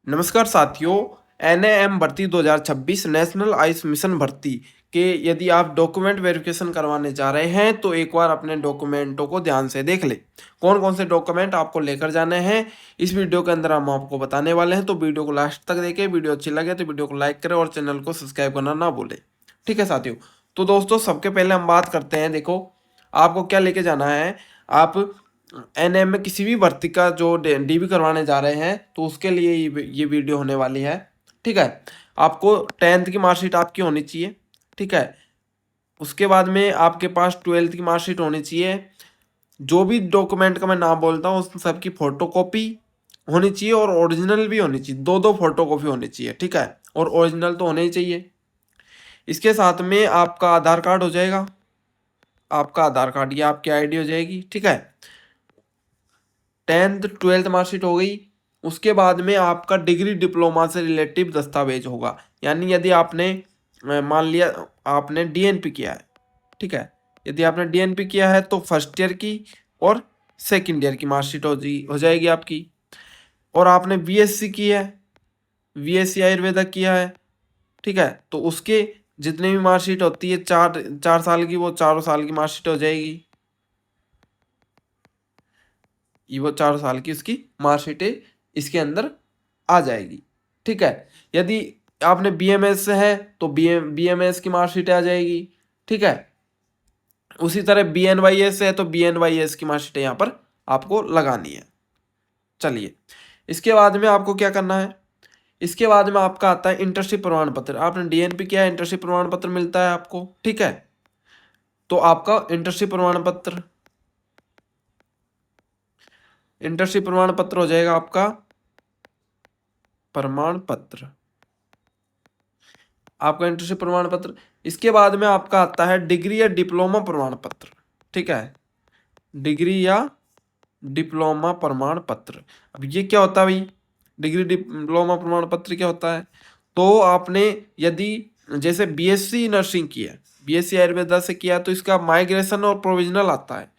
नमस्कार साथियों। एनएएम भर्ती 2026 नेशनल आयुष मिशन भर्ती के यदि आप डॉक्यूमेंट वेरिफिकेशन करवाने जा रहे हैं तो एक बार अपने डॉक्यूमेंटों को ध्यान से देख ले। कौन कौन से डॉक्यूमेंट आपको लेकर जाने हैं इस वीडियो के अंदर हम आपको बताने वाले हैं, तो वीडियो को लास्ट तक देखें। वीडियो अच्छी लगे तो वीडियो को लाइक करें और चैनल को सब्सक्राइब करना ना भूलें। ठीक है साथियों, तो दोस्तों सबके पहले हम बात करते हैं। देखो, आपको क्या लेके जाना है। आप एनएम में किसी भी भर्ती का जो डीबी करवाने जा रहे हैं तो उसके लिए ये वीडियो होने वाली है। ठीक है, आपको 10th की मार्कशीट आपकी होनी चाहिए। ठीक है, उसके बाद में आपके पास 12th की मार्कशीट होनी चाहिए। जो भी डॉक्यूमेंट का मैं नाम बोलता हूँ उस सब की फोटो कॉपी होनी चाहिए और ओरिजिनल भी होनी चाहिए। दो दो फोटो कॉपी होनी चाहिए। ठीक है, और ओरिजिनल तो होने ही चाहिए। इसके साथ में आपका आधार कार्ड हो जाएगा। आपका आधार कार्ड ये आपकी आईडी हो जाएगी। ठीक है, 10th 12th मार्कशीट हो गई। उसके बाद में आपका डिग्री डिप्लोमा से रिलेटिव दस्तावेज होगा। यानी यदि आपने मान लिया आपने डीएनपी किया है। ठीक है, यदि आपने डीएनपी किया है तो फर्स्ट ईयर की और सेकंड ईयर की मार्कशीट हो जाएगी आपकी। और आपने बीएससी की है, बीएससी आयुर्वेदा किया है। ठीक है, तो उसके जितने भी मार्कशीट होती है 4 साल की, वो 4 साल की मार्कशीट हो जाएगी। ये वो 4 साल की उसकी मार्कशीटें इसके अंदर आ जाएगी। ठीक है, यदि आपने बीएमएस से है तो बीएमएस की मार्कशीट आ जाएगी। ठीक है, उसी तरह बीएनवाईएस से है तो बीएनवाईएस की मार्कशीटें यहाँ पर आपको लगानी है। चलिए, इसके बाद में आपको क्या करना है। इसके बाद में आपका आता है इंटर्नशिप प्रमाण पत्र। आपने डीएनपी किया है, इंटर्नशिप प्रमाण पत्र मिलता है आपको। ठीक है, तो आपका इंटर्नशिप प्रमाण पत्र हो जाएगा आपका प्रमाण पत्र, आपका इंटर्नशिप प्रमाण पत्र। इसके बाद में आपका आता है डिग्री या डिप्लोमा प्रमाण पत्र। ठीक है, डिग्री या डिप्लोमा प्रमाण पत्र। अब ये क्या होता है भाई, डिग्री डिप्लोमा प्रमाण पत्र क्या होता है। तो आपने यदि जैसे बीएससी नर्सिंग की है, बीएससी आयुर्वेदा से किया है तो इसका माइग्रेशन और प्रोविजनल आता है।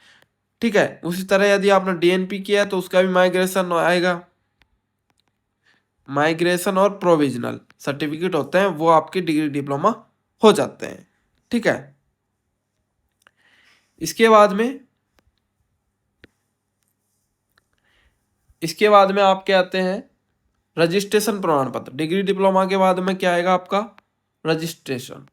ठीक है, उसी तरह यदि आपने डीएनपी किया है तो उसका भी माइग्रेशन आएगा। माइग्रेशन और प्रोविजनल सर्टिफिकेट होते हैं, वो आपके डिग्री डिप्लोमा हो जाते हैं। ठीक है, इसके बाद में आप क्या आते हैं, रजिस्ट्रेशन प्रमाण पत्र। डिग्री डिप्लोमा के बाद में क्या आएगा आपका रजिस्ट्रेशन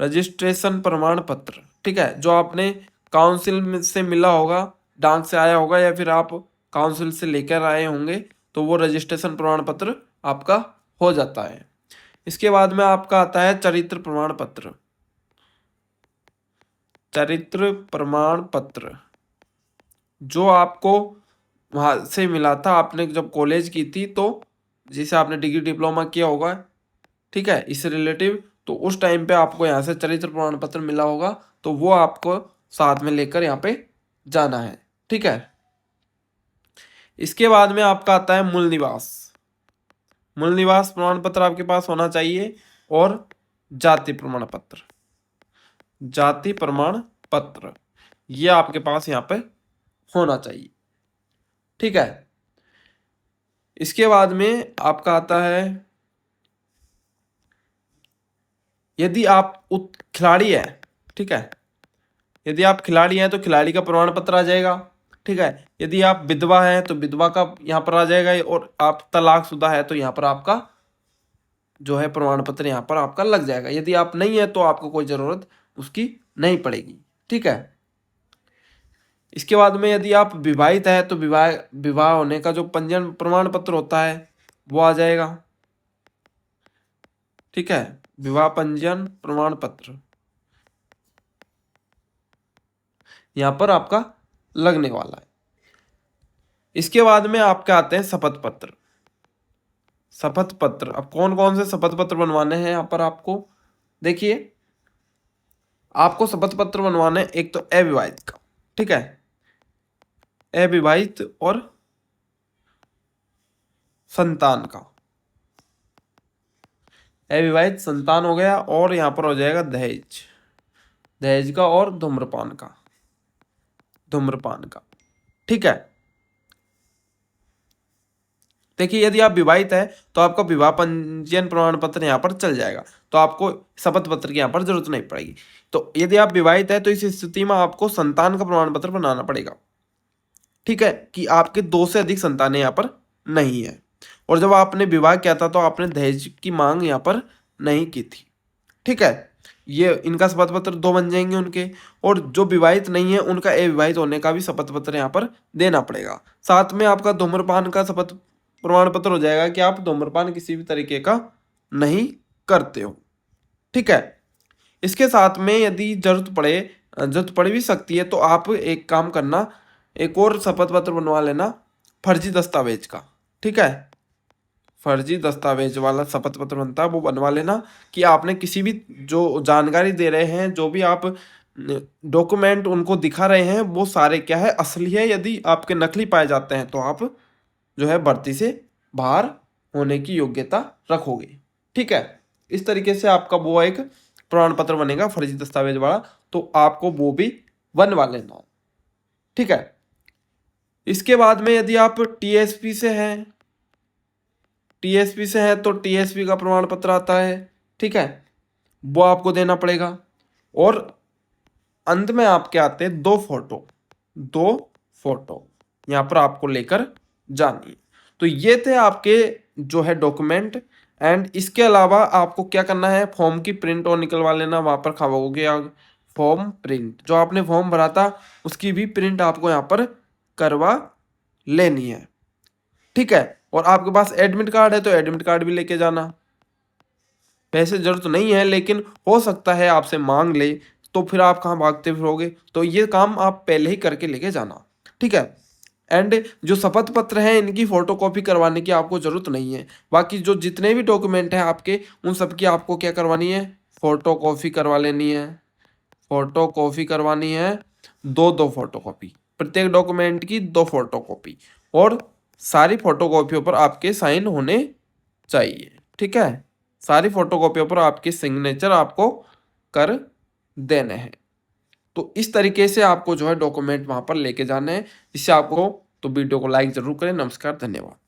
रजिस्ट्रेशन प्रमाण पत्र। ठीक है, जो आपने काउंसिल से मिला होगा, डाक से आया होगा या फिर आप काउंसिल से लेकर आए होंगे, तो वो रजिस्ट्रेशन प्रमाण पत्र आपका हो जाता है। इसके बाद में आपका आता है चरित्र प्रमाण पत्र। चरित्र प्रमाण पत्र जो आपको वहाँ से मिला था, आपने जब कॉलेज की थी तो जिसे आपने डिग्री डिप्लोमा किया होगा। ठीक है, इससे रिलेटिव तो उस टाइम पे आपको यहाँ से चरित्र प्रमाण पत्र मिला होगा, तो वो आपको साथ में लेकर यहाँ पे जाना है। ठीक है, इसके बाद में आपका आता है मूल निवास। मूल निवास प्रमाण पत्र आपके पास होना चाहिए। और जाति प्रमाण पत्र, जाति प्रमाण पत्र ये आपके पास यहाँ पे होना चाहिए। ठीक है, इसके बाद में आपका आता है यदि आप खिलाड़ी है। ठीक है, यदि आप खिलाड़ी हैं तो खिलाड़ी का प्रमाण पत्र आ जाएगा। ठीक है, यदि आप विधवा हैं तो विधवा का यहाँ पर आ जाएगा। और आप तलाकशुदा है तो यहाँ पर आपका जो है प्रमाण पत्र यहाँ पर आपका लग जाएगा। यदि आप नहीं है तो आपको कोई ज़रूरत उसकी नहीं पड़ेगी। ठीक है, इसके बाद में यदि आप विवाहित है तो विवाह होने का जो पंजीयन प्रमाण पत्र होता है वो आ जाएगा। ठीक है, विवाह पंजीयन प्रमाण पत्र यहाँ पर आपका लगने वाला है। इसके बाद में आपके आते हैं शपथ पत्र। शपथ पत्र, अब कौन कौन से शपथ पत्र बनवाने हैं यहाँ पर आपको देखिए। आपको शपथ पत्र बनवाने हैं एक तो अविवाहित का। ठीक है, अविवाहित और संतान का। अविवाहित संतान हो गया, और यहाँ पर हो जाएगा दहेज, दहेज का और धूम्रपान का। ठीक है, देखिए यदि आप विवाहित है तो आपका विवाह पंजीयन प्रमाण पत्र यहाँ पर चल जाएगा, तो आपको शपथ पत्र की यहाँ पर जरूरत नहीं पड़ेगी। तो यदि आप विवाहित है तो इस स्थिति में आपको संतान का प्रमाण पत्र बनाना पड़ेगा, ठीक है, कि आपके 2 से अधिक संतानें यहाँ पर नहीं है। और जब आपने विवाह किया था तो आपने दहेज की मांग यहाँ पर नहीं की थी, ठीक है। ये इनका शपथ पत्र 2 बन जाएंगे उनके। और जो विवाहित नहीं है उनका अविवाहित होने का भी शपथ पत्र यहाँ पर देना पड़ेगा। साथ में आपका धूम्रपान का शपथ प्रमाण पत्र हो जाएगा कि आप धूम्रपान किसी भी तरीके का नहीं करते हो, ठीक है। इसके साथ में यदि जरूरत पड़ भी सकती है तो आप एक काम करना, एक और शपथ पत्र बनवा लेना फर्जी दस्तावेज का, ठीक है। फर्जी दस्तावेज वाला शपथ पत्र बनता है वो बनवा लेना कि आपने किसी भी जो जानकारी दे रहे हैं, जो भी आप डॉक्यूमेंट उनको दिखा रहे हैं वो सारे क्या है, असली है। यदि आपके नकली पाए जाते हैं तो आप जो है भर्ती से बाहर होने की योग्यता रखोगे, ठीक है। इस तरीके से आपका वो एक प्रमाण पत्र बनेगा फर्जी दस्तावेज वाला, तो आपको वो भी बनवा लेना, ठीक है। इसके बाद में यदि आप टीएसपी से हैं, टीएसपी से है तो टीएसपी का प्रमाण पत्र आता है, ठीक है, वो आपको देना पड़ेगा। और अंत में आपके आते हैं 2 फोटो यहाँ पर आपको लेकर जानी है। तो ये थे आपके जो है डॉक्यूमेंट। एंड इसके अलावा आपको क्या करना है, फॉर्म की प्रिंट और निकलवा लेना, वहाँ पर खाओगे फॉर्म प्रिंट, जो आपने फॉर्म भरा था उसकी भी प्रिंट आपको यहाँ पर करवा लेनी है, ठीक है। और आपके पास एडमिट कार्ड है तो एडमिट कार्ड भी लेके जाना। पैसे जरूरत नहीं है लेकिन हो सकता है आपसे मांग ले, तो फिर आप कहाँ भागते फिरोगे, तो ये काम आप पहले ही करके लेके जाना, ठीक है। एंड जो शपथ पत्र है इनकी फोटोकॉपी करवाने की आपको जरूरत नहीं है। बाकी जो जितने भी डॉक्यूमेंट हैं आपके, उन सब की आपको क्या करवानी है, फोटोकॉपी करवा लेनी है। फोटोकॉपी करवानी है, 2 फोटोकॉपी, प्रत्येक डॉक्यूमेंट की 2 फोटोकॉपी। और सारी फोटोकॉपियों पर आपके साइन होने चाहिए, ठीक है। सारी फोटोकॉपियों पर आपके सिग्नेचर आपको कर देने हैं। तो इस तरीके से आपको जो है डॉक्यूमेंट वहां पर लेके जाने हैं। इससे आपको तो वीडियो को लाइक जरूर करें। नमस्कार, धन्यवाद।